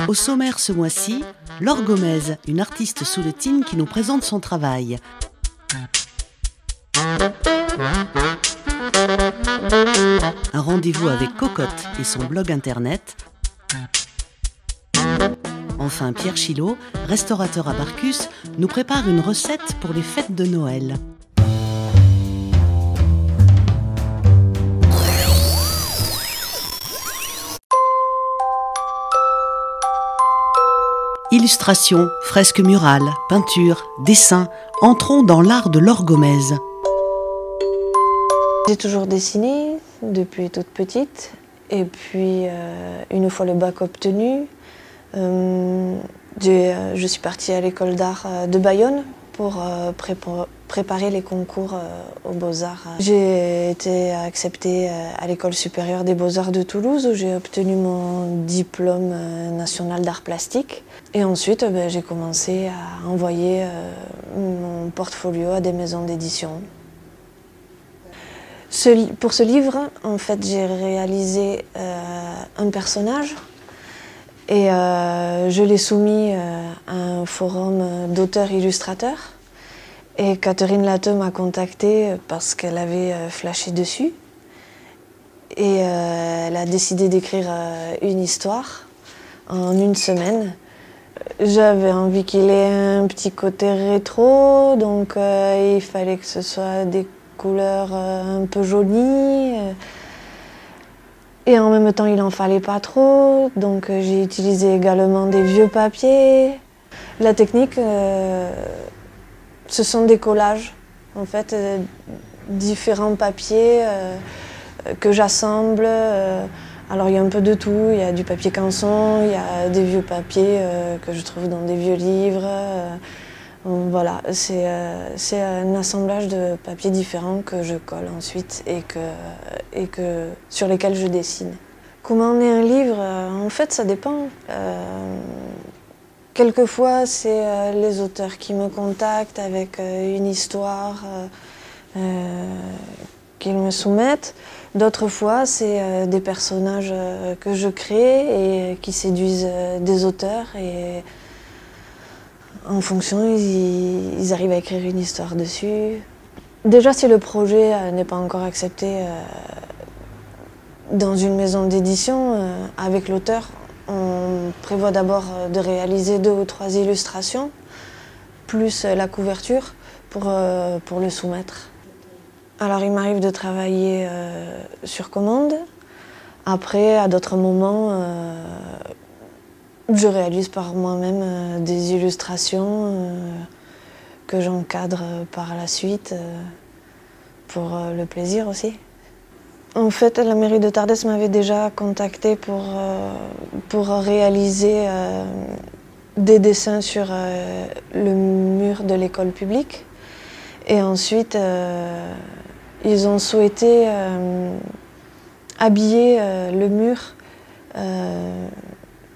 Au sommaire ce mois-ci, Laure Gomez, une artiste sous le tigne qui nous présente son travail. Un rendez-vous avec Cocotte et son blog internet. Enfin, Pierre Chilot, restaurateur à Barcus, nous prépare une recette pour les fêtes de Noël. Illustration, fresques murales, peinture, dessin, entrons dans l'art de Laure Gomez. J'ai toujours dessiné depuis toute petite et puis une fois le bac obtenu, je suis partie à l'école d'art de Bayonne pour préparer les concours aux Beaux-Arts. J'ai été acceptée à l'école supérieure des Beaux-Arts de Toulouse où j'ai obtenu mon diplôme national d'art plastique. Et ensuite, j'ai commencé à envoyer mon portfolio à des maisons d'édition. Pour ce livre, en fait, j'ai réalisé un personnage et je l'ai soumis à un forum d'auteurs-illustrateurs. Et Catherine Lateux m'a contactée parce qu'elle avait flashé dessus. Et elle a décidé d'écrire une histoire en une semaine. J'avais envie qu'il ait un petit côté rétro, donc il fallait que ce soit des couleurs un peu jolies. Et en même temps, il n'en fallait pas trop, donc j'ai utilisé également des vieux papiers. La technique, ce sont des collages, en fait, différents papiers que j'assemble. Alors il y a un peu de tout, il y a du papier canson, il y a des vieux papiers que je trouve dans des vieux livres. Voilà, c'est un assemblage de papiers différents que je colle ensuite et sur lesquels je dessine. Comment est un livre? En fait, ça dépend. Quelquefois, c'est les auteurs qui me contactent avec une histoire qu'ils me soumettent. D'autres fois, c'est des personnages que je crée et qui séduisent des auteurs. Et en fonction, ils arrivent à écrire une histoire dessus. Déjà, si le projet n'est pas encore accepté dans une maison d'édition, avec l'auteur, on prévoit d'abord de réaliser 2 ou 3 illustrations, plus la couverture pour le soumettre. Alors il m'arrive de travailler sur commande. Après, à d'autres moments, je réalise par moi-même des illustrations que j'encadre par la suite pour le plaisir aussi. En fait, la mairie de Tardès m'avait déjà contactée pour réaliser des dessins sur le mur de l'école publique. Et ensuite, ils ont souhaité habiller le mur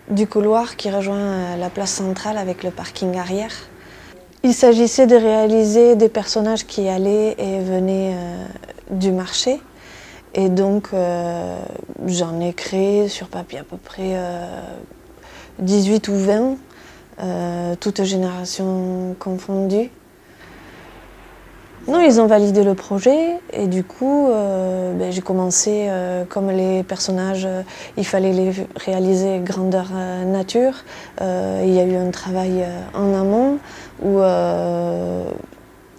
du couloir qui rejoint la place centrale avec le parking arrière. Il s'agissait de réaliser des personnages qui allaient et venaient du marché. Et donc, j'en ai créé sur papier à peu près 18 ou 20, toutes générations confondues. Non, ils ont validé le projet et du coup, j'ai commencé, comme les personnages, il fallait les réaliser grandeur nature. Il y a eu un travail en amont où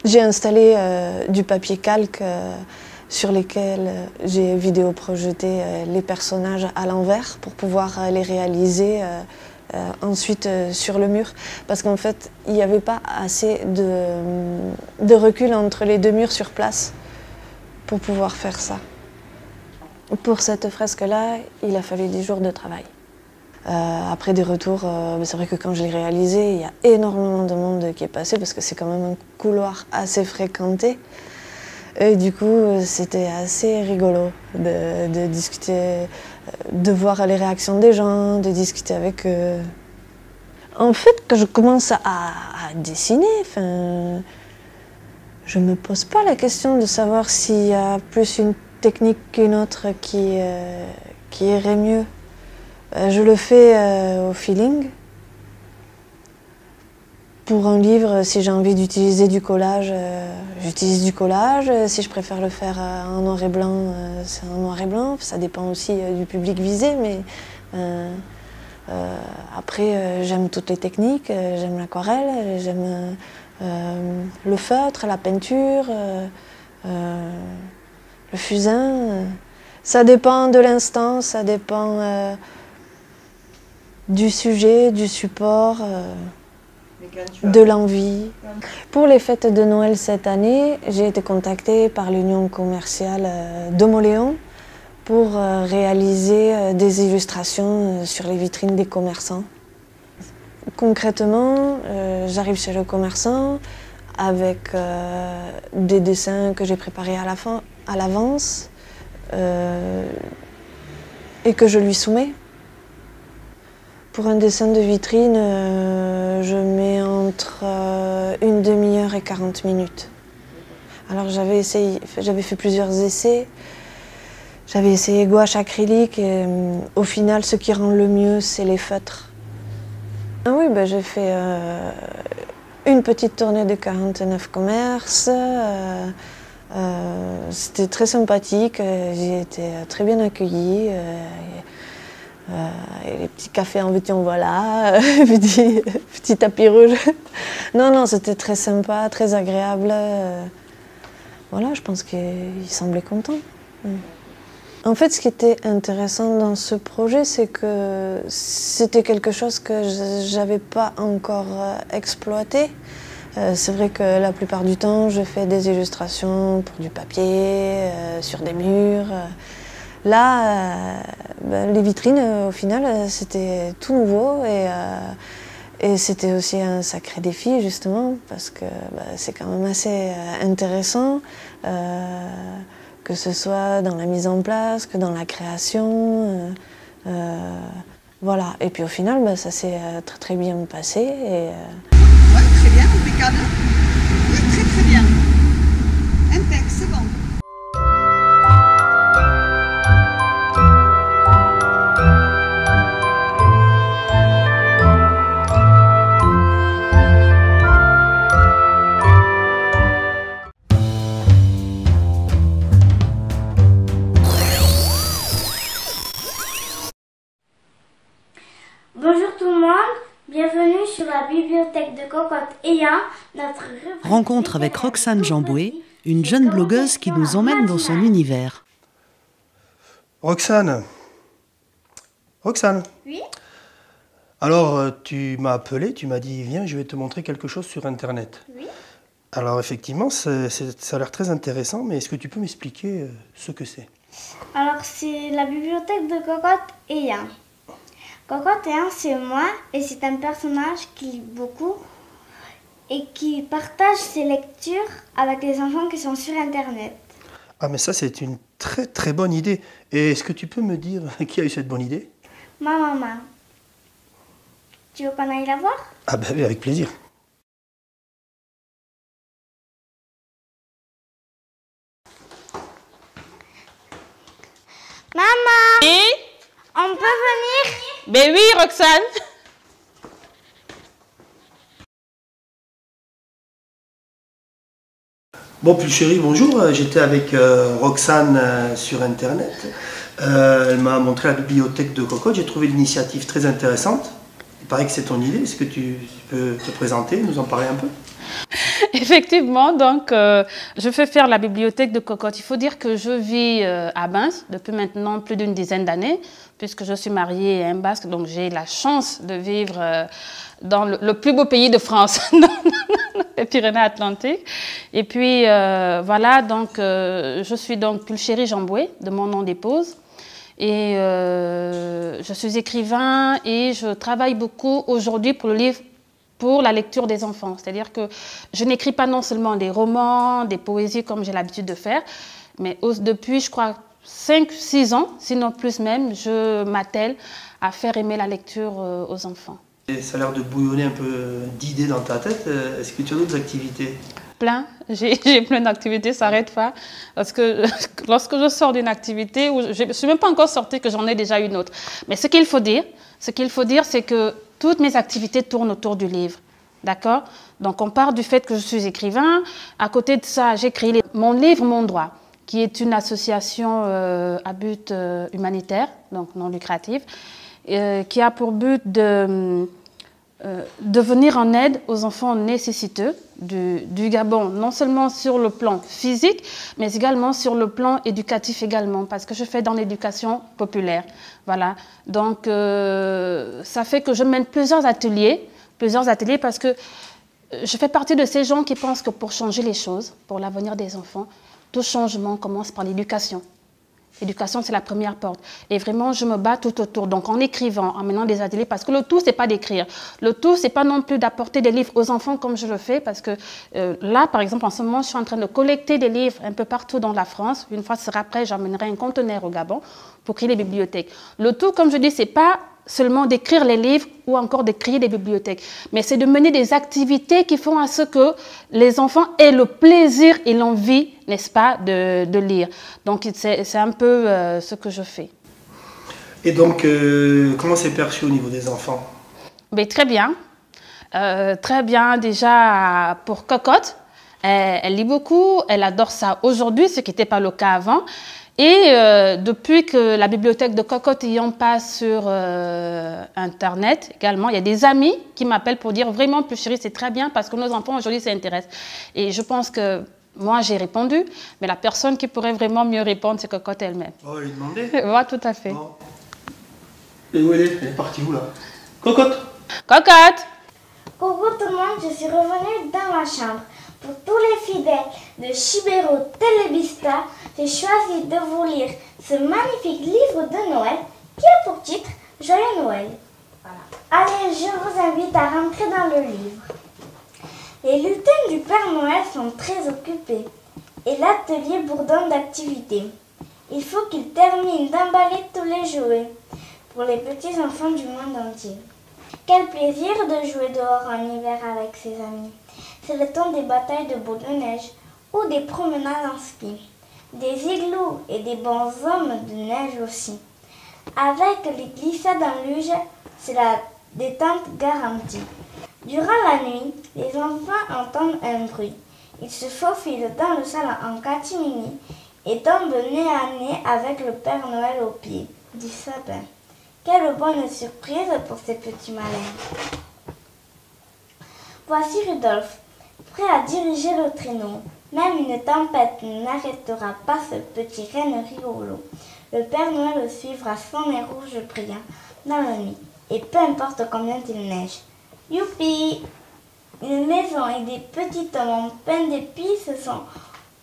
j'ai installé du papier calque sur lesquels j'ai vidéo-projeté les personnages à l'envers pour pouvoir les réaliser ensuite sur le mur. Parce qu'en fait, il n'y avait pas assez de recul entre les 2 murs sur place pour pouvoir faire ça. Pour cette fresque-là, il a fallu 10 jours de travail. Après des retours, c'est vrai que quand je l'ai réalisé, il y a énormément de monde qui est passé parce que c'est quand même un couloir assez fréquenté. Et du coup, c'était assez rigolo de discuter, de voir les réactions des gens, de discuter avec eux. En fait, quand je commence à dessiner, je ne me pose pas la question de savoir s'il y a plus une technique qu'une autre qui irait mieux. Je le fais au feeling. Pour un livre, si j'ai envie d'utiliser du collage, j'utilise du collage. Si je préfère le faire en noir et blanc, c'est en noir et blanc. Ça dépend aussi du public visé, mais après, j'aime toutes les techniques. J'aime l'aquarelle, j'aime le feutre, la peinture, le fusain. Ça dépend de l'instant, ça dépend du sujet, du support. De l'envie. Pour les fêtes de Noël cette année, j'ai été contactée par l'Union commerciale de Mauléon pour réaliser des illustrations sur les vitrines des commerçants. Concrètement, j'arrive chez le commerçant avec des dessins que j'ai préparés à l'avance et que je lui soumets. Pour un dessin de vitrine, je mets entre une demi-heure et 40 minutes. Alors j'avais fait plusieurs essais. J'avais essayé gouache, acrylique et au final, ce qui rend le mieux, c'est les feutres. Ah oui, j'ai fait une petite tournée de 49 commerces. C'était très sympathique, j'ai été très bien accueillie. Et les petits cafés en veux-tu en voilà, petit tapis rouge. Non, c'était très sympa, très agréable. Voilà, je pense qu'il semblait content. En fait, ce qui était intéressant dans ce projet, c'est que c'était quelque chose que je n'avais pas encore exploité. C'est vrai que la plupart du temps, je fais des illustrations pour du papier, sur des murs. Là, les vitrines, au final, c'était tout nouveau et c'était aussi un sacré défi, justement, parce que c'est quand même assez intéressant, que ce soit dans la mise en place, que dans la création. Voilà. Et puis au final, ça s'est très très bien passé. Oui, très bien, impeccable. Oui, très très bien. Impec, c'est bon. Bonjour tout le monde, bienvenue sur la bibliothèque de Cocotte Ayant, notre Rencontre avec Roxane Jamboué, une jeune blogueuse qui nous emmène dans son univers. Roxane. Oui. Alors, tu m'as appelé, tu m'as dit, viens, je vais te montrer quelque chose sur Internet. Oui. Alors, effectivement, ça a l'air très intéressant, mais est-ce que tu peux m'expliquer ce que c'est? Alors c'est la bibliothèque de Cocotte Ayant. Cocotte Ayant, c'est moi et c'est un personnage qui lit beaucoup et qui partage ses lectures avec les enfants qui sont sur Internet. Ah, mais ça, c'est une très très bonne idée. Et est-ce que tu peux me dire qui a eu cette bonne idée? Ma maman. Tu veux qu'on aille la voir? Ah ben oui, avec plaisir. Maman! Oui? On peut venir? Ben oui, Roxane. Bon, puis chérie, bonjour. J'étais avec Roxane sur Internet. Elle m'a montré la bibliothèque de Cocotte. J'ai trouvé l'initiative très intéressante. Il paraît que c'est ton idée. Est-ce que tu peux te présenter, nous en parler un peu? Effectivement, donc je fais faire la bibliothèque de Cocotte. Il faut dire que je vis à Binche depuis maintenant plus d'une dizaine d'années, puisque je suis mariée à un Basque, donc j'ai la chance de vivre dans le plus beau pays de France, les Pyrénées-Atlantiques. Et puis voilà, donc je suis donc Pulchérie Jamboué, de mon nom d'épouse. Et je suis écrivain et je travaille beaucoup aujourd'hui pour le livre, pour la lecture des enfants. C'est-à-dire que je n'écris pas non seulement des romans, des poésies comme j'ai l'habitude de faire, mais depuis, je crois, 5-6 ans, sinon plus même, je m'attelle à faire aimer la lecture aux enfants. Et ça a l'air de bouillonner un peu d'idées dans ta tête. Est-ce que tu as d'autres activités? plein. J'ai plein d'activités, ça n'arrête pas. Parce que lorsque je sors d'une activité, je ne suis même pas encore sortie que j'en ai déjà une autre. Mais ce qu'il faut dire, c'est que toutes mes activités tournent autour du livre. D'accord? Donc on part du fait que je suis écrivain. À côté de ça, j'ai créé mon livre, Mon Droit, qui est une association à but humanitaire, donc non lucratif, qui a pour but de venir en aide aux enfants nécessiteux du Gabon, non seulement sur le plan physique, mais également sur le plan éducatif également, parce que je fais dans l'éducation populaire. Voilà. Donc, ça fait que je mène plusieurs ateliers parce que je fais partie de ces gens qui pensent que pour changer les choses, pour l'avenir des enfants, tout changement commence par l'éducation. L'éducation, c'est la première porte. Et vraiment, je me bats tout autour. Donc, en écrivant, en menant des ateliers, parce que le tout, ce n'est pas d'écrire. Le tout, ce n'est pas non plus d'apporter des livres aux enfants comme je le fais, parce que là, par exemple, en ce moment, je suis en train de collecter des livres un peu partout dans la France. Une fois ce sera prêt, j'emmènerai un conteneur au Gabon pour créer les bibliothèques. Le tout, comme je dis, ce n'est pas seulement d'écrire les livres ou encore de créer des bibliothèques, mais c'est de mener des activités qui font à ce que les enfants aient le plaisir et l'envie, n'est-ce pas, de lire. Donc c'est un peu ce que je fais. Et donc, comment c'est perçu au niveau des enfants? Mais très bien. Très bien déjà pour Cocotte. Elle lit beaucoup, elle adore ça aujourd'hui, ce qui n'était pas le cas avant. Et depuis que la bibliothèque de Cocotte ayant passe sur Internet également, il y a des amis qui m'appellent pour dire vraiment, plus chérie, c'est très bien parce que nos enfants aujourd'hui s'intéressent. Et je pense que moi, j'ai répondu, mais la personne qui pourrait vraiment mieux répondre, c'est Cocotte elle-même. Oh, lui demander. Oui, tout à fait. Oh. Et où elle est? Elle est partie où là? Cocotte! Cocotte! Coucou tout le monde, je suis revenue dans ma chambre. Pour tous les fidèles de Chibero Telebista, j'ai choisi de vous lire ce magnifique livre de Noël qui a pour titre Joyeux Noël. Voilà. Allez, je vous invite à rentrer dans le livre. Les lutins du Père Noël sont très occupés et l'atelier bourdonne d'activités. Il faut qu'ils terminent d'emballer tous les jouets pour les petits enfants du monde entier. Quel plaisir de jouer dehors en hiver avec ses amis. C'est le temps des batailles de boule de neige ou des promenades en ski, des igloos et des bonshommes de neige aussi. Avec les glissades en luge, c'est la détente garantie. Durant la nuit, les enfants entendent un bruit. Ils se faufilent dans le salon en catimini et tombent nez à nez avec le Père Noël au pied du sapin. Quelle bonne surprise pour ces petits malins. Voici Rudolph, prêt à diriger le traîneau. Même une tempête n'arrêtera pas ce petit renne rigolo. Le Père Noël le suivra son nez rouge brillant dans la nuit, et peu importe combien il neige. Youpi! Une maison et des petits hommes en pain d'épices, ce sont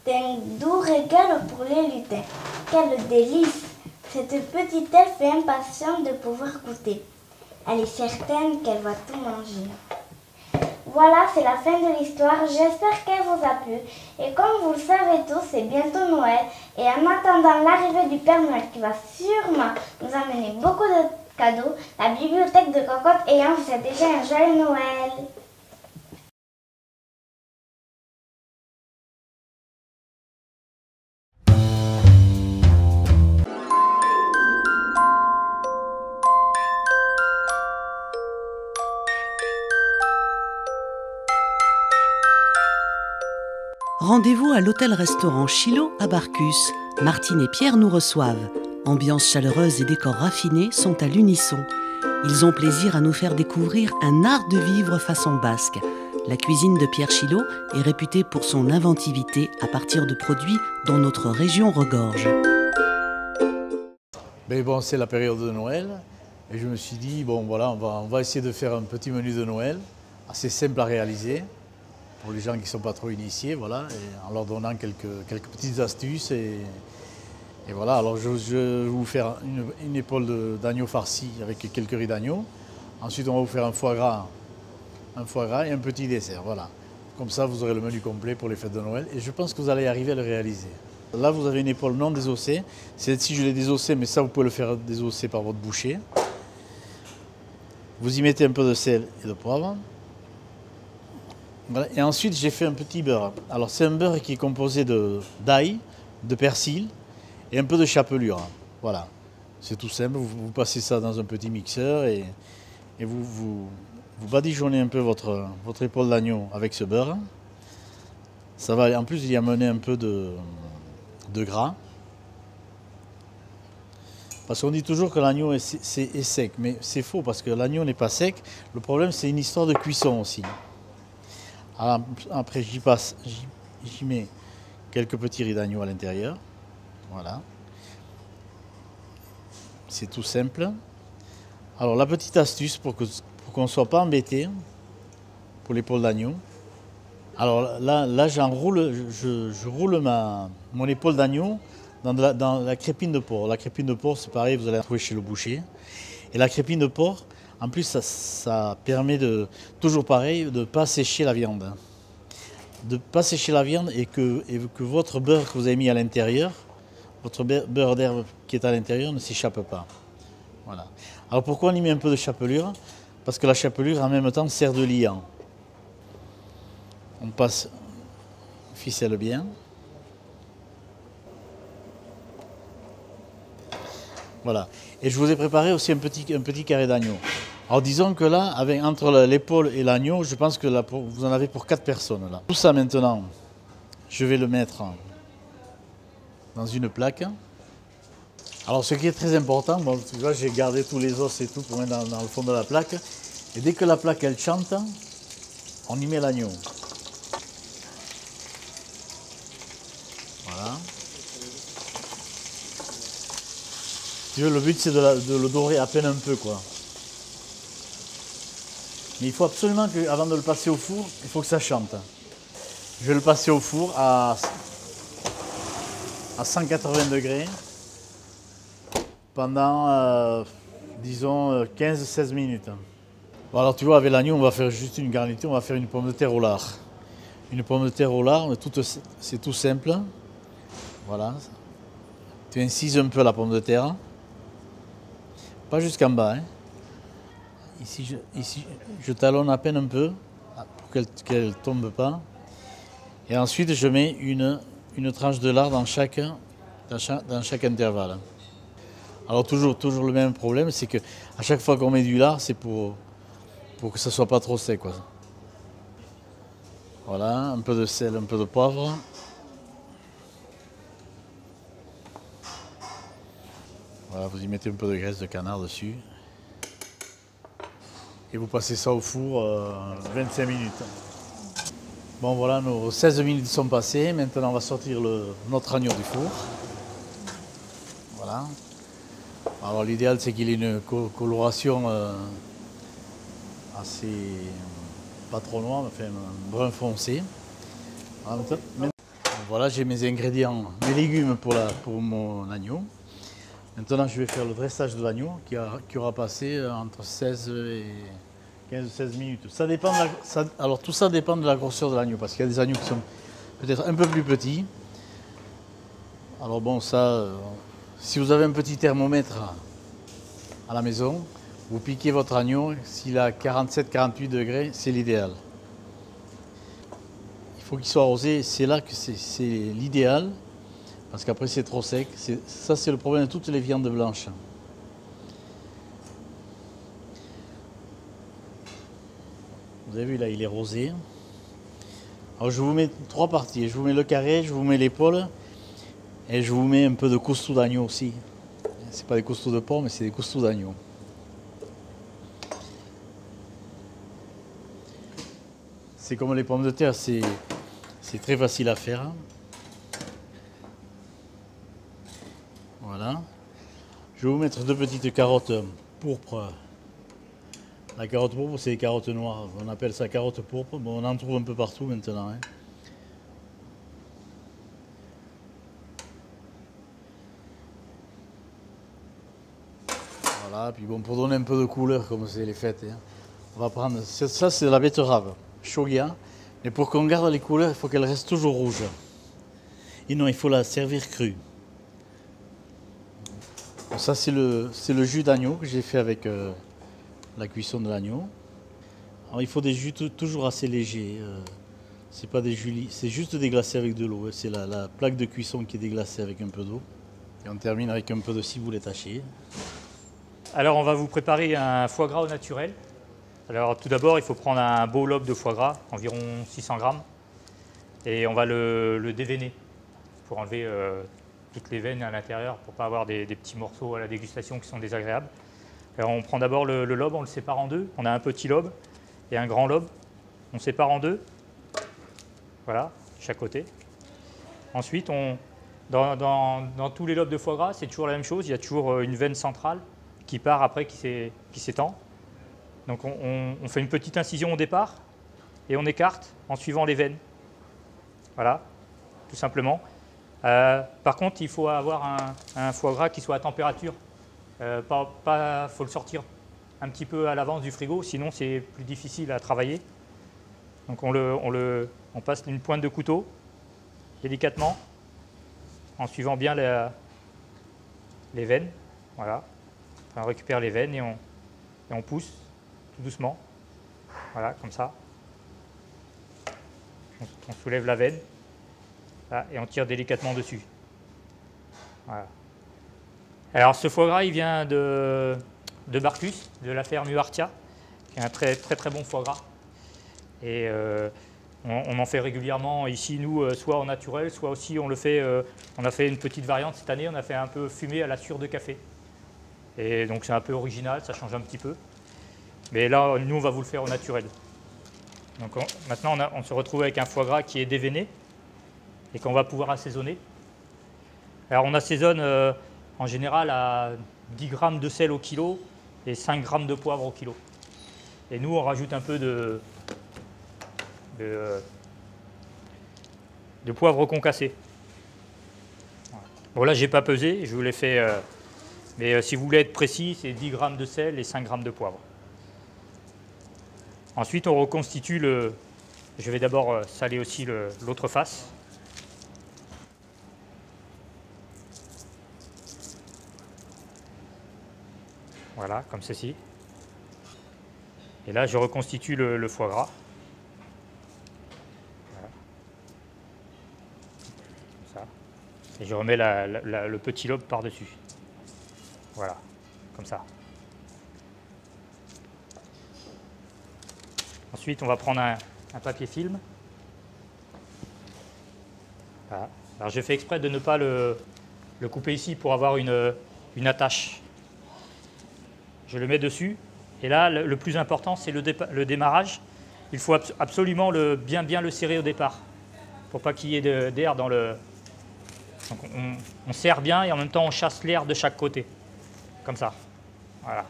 un doux régal pour les lutins. Quel délice! Cette petite elfe est impatiente de pouvoir goûter. Elle est certaine qu'elle va tout manger. Voilà, c'est la fin de l'histoire. J'espère qu'elle vous a plu. Et comme vous le savez tous, c'est bientôt Noël. Et en attendant l'arrivée du Père Noël qui va sûrement nous amener beaucoup de cadeaux, la bibliothèque de Cocotte ayant vous souhaite déjà un joyeux Noël. Rendez-vous à l'hôtel-restaurant Chilo à Barcus. Martine et Pierre nous reçoivent. Ambiance chaleureuse et décors raffinés sont à l'unisson. Ils ont plaisir à nous faire découvrir un art de vivre façon basque. La cuisine de Pierre Chilo est réputée pour son inventivité à partir de produits dont notre région regorge. Mais bon, c'est la période de Noël et je me suis dit, bon voilà, on va essayer de faire un petit menu de Noël assez simple à réaliser pour les gens qui ne sont pas trop initiés, voilà, et en leur donnant quelques petites astuces. Et voilà, alors je vais vous faire une épaule d'agneau farci avec quelques riz d'agneau. Ensuite, on va vous faire un foie gras et un petit dessert, voilà. Comme ça, vous aurez le menu complet pour les fêtes de Noël et je pense que vous allez arriver à le réaliser. Là, vous avez une épaule non désossée. Celle-ci, je l'ai désossée, mais ça, vous pouvez le faire désosser par votre boucher. Vous y mettez un peu de sel et de poivre. Voilà. Et ensuite, j'ai fait un petit beurre. Alors, c'est un beurre qui est composé d'ail, de persil et un peu de chapelure. Voilà. C'est tout simple. Vous passez ça dans un petit mixeur et vous badigeonnez un peu votre épaule d'agneau avec ce beurre. Ça va, en plus, y amener un peu de gras. Parce qu'on dit toujours que l'agneau est sec, mais c'est faux parce que l'agneau n'est pas sec. Le problème, c'est une histoire de cuisson aussi. Alors, après, j'y mets quelques petits riz d'agneau à l'intérieur. Voilà. C'est tout simple. Alors, la petite astuce pour qu'on ne soit pas embêté pour l'épaule d'agneau. Alors là j'enroule, je roule mon épaule d'agneau dans la crépine de porc. La crépine de porc, c'est pareil, vous allez la trouver chez le boucher. Et la crépine de porc, en plus, ça permet toujours pareil, de ne pas sécher la viande. De ne pas sécher la viande et que votre beurre que vous avez mis à l'intérieur, votre beurre d'herbe qui est à l'intérieur ne s'échappe pas. Voilà. Alors pourquoi on y met un peu de chapelure? Parce que la chapelure en même temps sert de liant. On passe, ficelle bien. Voilà. Et je vous ai préparé aussi un petit carré d'agneau. Alors disons que là, entre l'épaule et l'agneau, je pense que là, vous en avez pour 4 personnes. Là. Tout ça maintenant, je vais le mettre dans une plaque. Alors ce qui est très important, bon, tu vois, j'ai gardé tous les os et tout pour mettre dans le fond de la plaque. Et dès que la plaque elle chante, on y met l'agneau. Voilà. Tu veux, le but c'est de le dorer à peine un peu, quoi. Mais il faut absolument qu'avant de le passer au four, il faut que ça chante. Je vais le passer au four à 180 degrés pendant, disons, 15-16 minutes. Bon, alors tu vois, avec l'agneau, on va faire juste une garniture, on va faire une pomme de terre au lard. Une pomme de terre au lard, c'est tout simple. Voilà. Tu incises un peu la pomme de terre. Pas jusqu'en bas. Hein. Ici, je talonne à peine un peu pour qu'elle ne tombe pas. Et ensuite, je mets une tranche de lard dans chaque intervalle. Alors toujours le même problème, c'est qu'à chaque fois qu'on met du lard, c'est pour que ça ne soit pas trop sec, quoi. Voilà, un peu de sel, un peu de poivre. Voilà, vous y mettez un peu de graisse de canard dessus. Et vous passez ça au four 25 minutes. Bon voilà, nos 16 minutes sont passées. Maintenant on va sortir notre agneau du four. Voilà. Alors l'idéal c'est qu'il ait une coloration assez pas trop noire, mais enfin brun foncé. Voilà, j'ai mes ingrédients, mes légumes pour mon agneau. Maintenant, je vais faire le dressage de l'agneau qui aura passé entre 16 et 15-16 minutes. Ça dépend alors tout ça dépend de la grosseur de l'agneau, parce qu'il y a des agneaux qui sont peut-être un peu plus petits. Alors bon, ça, si vous avez un petit thermomètre à la maison, vous piquez votre agneau, s'il a 47-48 degrés, c'est l'idéal. Il faut qu'il soit arrosé, c'est là que c'est l'idéal. Parce qu'après c'est trop sec. Ça c'est le problème de toutes les viandes blanches. Vous avez vu là, il est rosé. Alors je vous mets 3 parties. Je vous mets le carré, je vous mets l'épaule et je vous mets un peu de coustou d'agneau aussi. C'est pas des coustou de porc, mais c'est des coustou d'agneau. C'est comme les pommes de terre, c'est très facile à faire. Voilà. Je vais vous mettre 2 petites carottes pourpres. La carotte pourpre, c'est les carottes noires. On appelle ça carotte pourpre. Bon, on en trouve un peu partout maintenant. Hein. Voilà. Puis bon, pour donner un peu de couleur, comme c'est les fêtes, hein, on va prendre. Ça, c'est de la betterave, shogia. Mais pour qu'on garde les couleurs, il faut qu'elle reste toujours rouge. Et non, il faut la servir crue. Ça, c'est le jus d'agneau que j'ai fait avec la cuisson de l'agneau. Alors, il faut des jus toujours assez légers. C'est pas des julis, c'est juste déglacé avec de l'eau. C'est la plaque de cuisson qui est déglacée avec un peu d'eau. Et on termine avec un peu de ciboulette hachée. Alors on va vous préparer un foie gras au naturel. Alors tout d'abord, il faut prendre un beau lobe de foie gras, environ 600 grammes. Et on va le déveiner pour enlever toutes les veines à l'intérieur, pour ne pas avoir des petits morceaux à la dégustation qui sont désagréables. Alors on prend d'abord le lobe, on le sépare en deux. On a un petit lobe et un grand lobe. On sépare en deux. Voilà, chaque côté. Ensuite, dans tous les lobes de foie gras, c'est toujours la même chose. Il y a toujours une veine centrale qui part après, qui s'étend. Donc on fait une petite incision au départ et on écarte en suivant les veines. Voilà, tout simplement. Par contre, il faut avoir un foie gras qui soit à température. Faut le sortir un petit peu à l'avance du frigo, sinon c'est plus difficile à travailler. Donc on passe une pointe de couteau, délicatement, en suivant bien les veines. Voilà. Enfin, on récupère les veines et on pousse tout doucement. Voilà, comme ça. On soulève la veine là, et on tire délicatement dessus. Voilà. Alors ce foie gras, il vient de Barcus, de la ferme Uartia, qui est un très très bon foie gras. Et on en fait régulièrement ici, nous, soit en naturel, soit aussi on le fait, on a fait une petite variante cette année, on a fait un peu fumé à la sure de café. Et donc c'est un peu original, ça change un petit peu. Mais là, nous, on va vous le faire au naturel. Donc maintenant, on se retrouve avec un foie gras qui est déveiné et qu'on va pouvoir assaisonner. Alors on assaisonne en général à 10 grammes de sel au kilo et 5 grammes de poivre au kilo. Et nous, on rajoute un peu de poivre concassé. Bon là, j'ai pas pesé, je vous l'ai fait, mais si vous voulez être précis, c'est 10 grammes de sel et 5 grammes de poivre. Ensuite, on reconstitue je vais d'abord saler aussi l'autre face. Voilà, comme ceci. Et là, je reconstitue le foie gras. Voilà. Comme ça. Et je remets le petit lobe par-dessus. Voilà, comme ça. Ensuite, on va prendre un papier film. Voilà. Alors, je fais exprès de ne pas le couper ici pour avoir une attache. Je le mets dessus. Et là, le plus important, c'est le démarrage. Il faut absolument bien le serrer au départ, pour pas qu'il y ait d'air dans le... Donc on serre bien et en même temps, on chasse l'air de chaque côté. Comme ça. Voilà.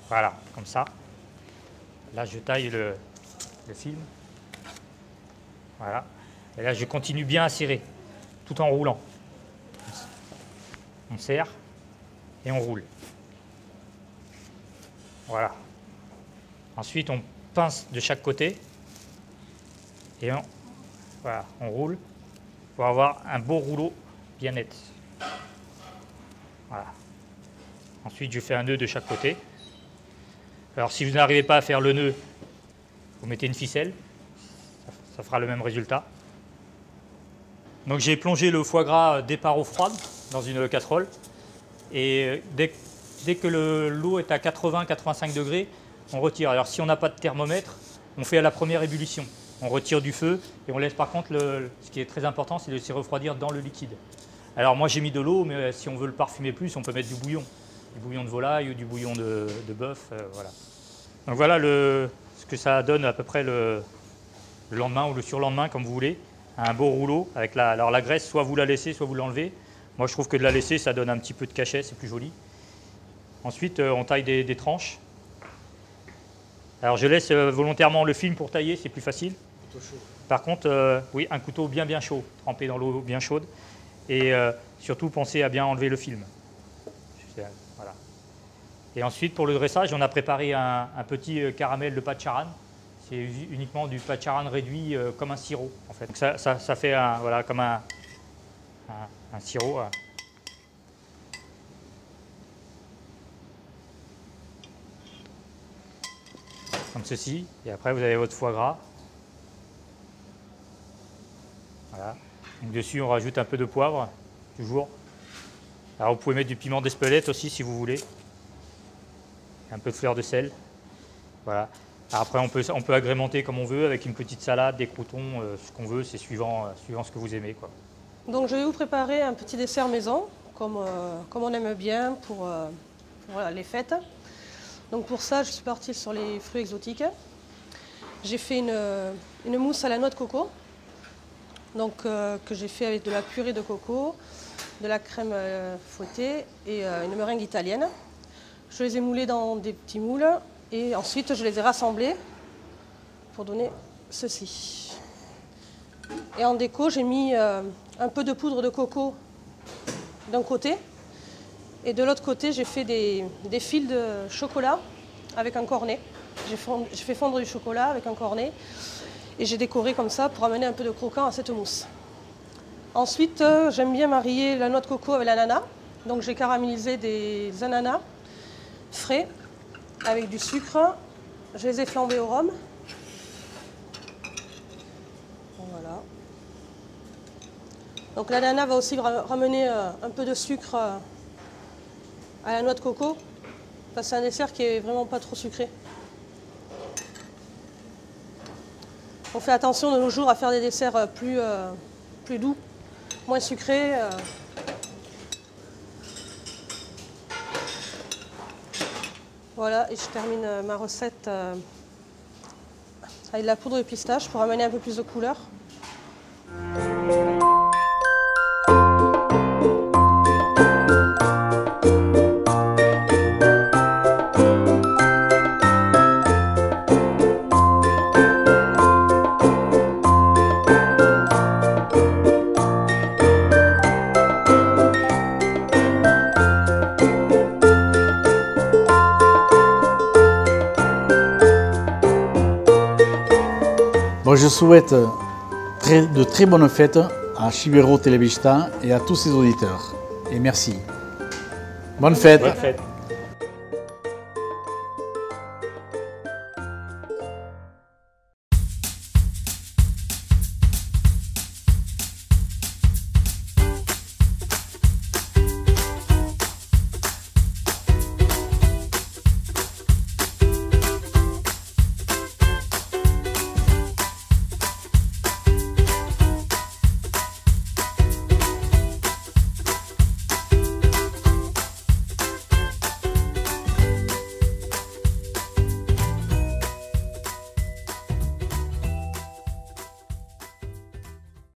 Voilà, comme ça. Là, je taille le film. Voilà. Et là, je continue bien à serrer, tout en roulant. On serre et on roule. Voilà. Ensuite, on pince de chaque côté et on roule pour avoir un beau rouleau bien net. Voilà. Ensuite, je fais un nœud de chaque côté. Alors, si vous n'arrivez pas à faire le nœud, vous mettez une ficelle. Ça fera le même résultat. Donc, j'ai plongé le foie gras départ eau froide dans une casserole. Et dès que l'eau est à 80-85 degrés, on retire. Alors, si on n'a pas de thermomètre, on fait à la première ébullition. On retire du feu et on laisse par contre, ce qui est très important, c'est de se refroidir dans le liquide. Alors, moi, j'ai mis de l'eau, mais si on veut le parfumer plus, on peut mettre du bouillon de volaille ou du bouillon de bœuf. Voilà. Donc, voilà ce que ça donne à peu près le lendemain ou le surlendemain, comme vous voulez. Un beau rouleau avec alors la graisse, soit vous la laissez, soit vous l'enlevez. Moi, je trouve que de la laisser, ça donne un petit peu de cachet, c'est plus joli. Ensuite, on taille des tranches. Alors, je laisse volontairement le film pour tailler, c'est plus facile. Par contre, oui, un couteau bien chaud, trempé dans l'eau bien chaude. Et surtout, pensez à bien enlever le film. Voilà. Et ensuite, pour le dressage, on a préparé un petit caramel de pâte charan. C'est uniquement du pâte charan réduit comme un sirop, en fait. Donc ça fait voilà, comme un sirop. Comme ceci. Et après, vous avez votre foie gras Donc dessus, on rajoute un peu de poivre, toujours. Alors vous pouvez mettre du piment d'Espelette aussi si vous voulez. Un peu de fleur de sel. Voilà. Alors après, on peut agrémenter comme on veut avec une petite salade, des croûtons, ce qu'on veut, c'est suivant ce que vous aimez, quoi. Donc je vais vous préparer un petit dessert maison, comme on aime bien pour voilà, les fêtes. Donc pour ça, je suis partie sur les fruits exotiques. J'ai fait une mousse à la noix de coco, donc, que j'ai fait avec de la purée de coco, de la crème fouettée et une meringue italienne. Je les ai moulés dans des petits moules et ensuite je les ai rassemblés pour donner ceci. Et en déco, j'ai mis un peu de poudre de coco d'un côté et de l'autre côté, j'ai fait des fils de chocolat avec un cornet. J'ai fait fondre du chocolat avec un cornet et j'ai décoré comme ça pour amener un peu de croquant à cette mousse. Ensuite, j'aime bien marier la noix de coco avec l'ananas. Donc j'ai caramélisé des ananas frais avec du sucre. Je les ai flambés au rhum. Voilà. Donc l'ananas va aussi ramener un peu de sucre à la noix de coco. C'est un dessert qui est vraiment pas trop sucré. On fait attention de nos jours à faire des desserts plus doux, moins sucrés. Voilà, et je termine ma recette avec de la poudre de pistache pour amener un peu plus de couleur. Bon, je souhaite de très bonnes fêtes à Chibero Telebista et à tous ses auditeurs. Et merci. Bonne fête. Bonne fête.